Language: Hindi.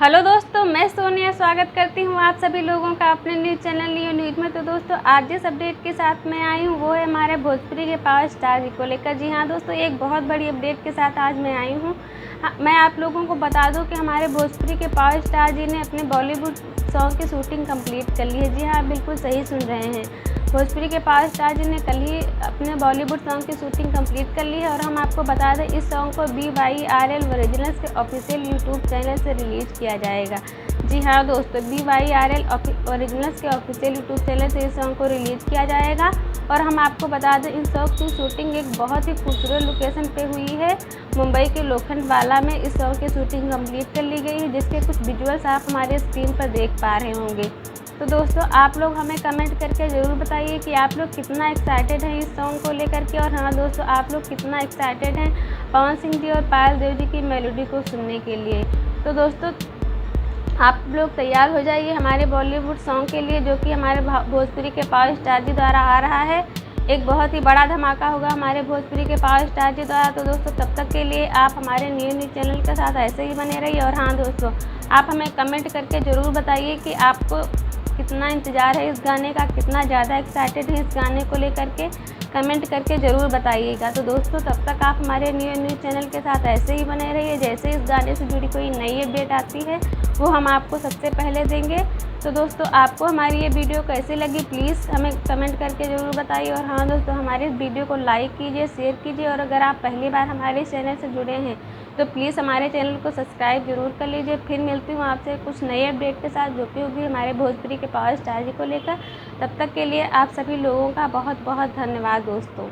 हेलो दोस्तों, मैं सोनिया स्वागत करती हूँ आप सभी लोगों का अपने न्यूज़ चैनल लियो न्यूज़ में। तो दोस्तों, आज जिस अपडेट के साथ मैं आई हूँ वो है हमारे भोजपुरी के पावर स्टार जी को लेकर। जी हाँ दोस्तों, एक बहुत बड़ी अपडेट के साथ आज मैं आई हूँ। मैं आप लोगों को बता दूँ कि हमारे भोजपुरी के पावर स्टार जी ने अपने बॉलीवुड सॉन्ग की शूटिंग कंप्लीट कर ली है। जी हाँ, बिल्कुल सही सुन रहे हैं। भोजपुरी के पावर स्टार जी ने कल ही अपने बॉलीवुड सॉन्ग की शूटिंग कंप्लीट कर ली है। और हम आपको बता दें, इस सॉन्ग को BYRL ओरिजिनल्स के ऑफिशियल यूट्यूब चैनल से रिलीज़ किया जाएगा। जी हाँ दोस्तों, BYRL ओरिजिनल्स के ऑफिशियल यूट्यूब चैनल से इस सॉन्ग को रिलीज़ किया जाएगा। और हम आपको बता दें, इन सॉन्ग की शूटिंग एक बहुत ही खूबसूरत लोकेशन पे हुई है। मुंबई के लोखंडवाला में इस सॉन्ग की शूटिंग कंप्लीट कर ली गई है, जिसके कुछ विजुअल्स आप हमारे स्क्रीन पर देख पा रहे होंगे। तो दोस्तों, आप लोग हमें कमेंट करके ज़रूर बताइए कि आप लोग कितना एक्साइटेड हैं इस सॉन्ग को लेकर के। और हाँ दोस्तों, आप लोग कितना एक्साइटेड हैं पवन सिंह जी और पायल देव जी की मेलोडी को सुनने के लिए। तो दोस्तों, आप लोग तैयार हो जाइए हमारे बॉलीवुड सॉन्ग के लिए, जो कि हमारे भोजपुरी के पावर स्टार जी द्वारा आ रहा है। एक बहुत ही बड़ा धमाका होगा हमारे भोजपुरी के पावर स्टार जी द्वारा। तो दोस्तों, तब तक के लिए आप हमारे न्यूज़ चैनल के साथ ऐसे ही बने रहिए। और हाँ दोस्तों, आप हमें कमेंट करके ज़रूर बताइए कि आपको कितना इंतज़ार है इस गाने का, कितना ज़्यादा एक्साइटेड है इस गाने को लेकर के। कमेंट करके ज़रूर बताइएगा। तो दोस्तों, तब तक आप हमारे न्यूज़ चैनल के साथ ऐसे ही बने रहिए। जैसे इस गाने से जुड़ी कोई नई अपडेट आती है वो हम आपको सबसे पहले देंगे। तो दोस्तों, आपको हमारी ये वीडियो कैसी लगी प्लीज़ हमें कमेंट करके ज़रूर बताइए। और हाँ दोस्तों, हमारे इस वीडियो को लाइक कीजिए, शेयर कीजिए। और अगर आप पहली बार हमारे चैनल से जुड़े हैं तो प्लीज़ हमारे चैनल को सब्सक्राइब जरूर कर लीजिए। फिर मिलती हूँ आपसे कुछ नए अपडेट के साथ, जो कि होगी हमारे भोजपुरी के पावर स्टार जी को लेकर। तब तक के लिए आप सभी लोगों का बहुत बहुत धन्यवाद दोस्तों।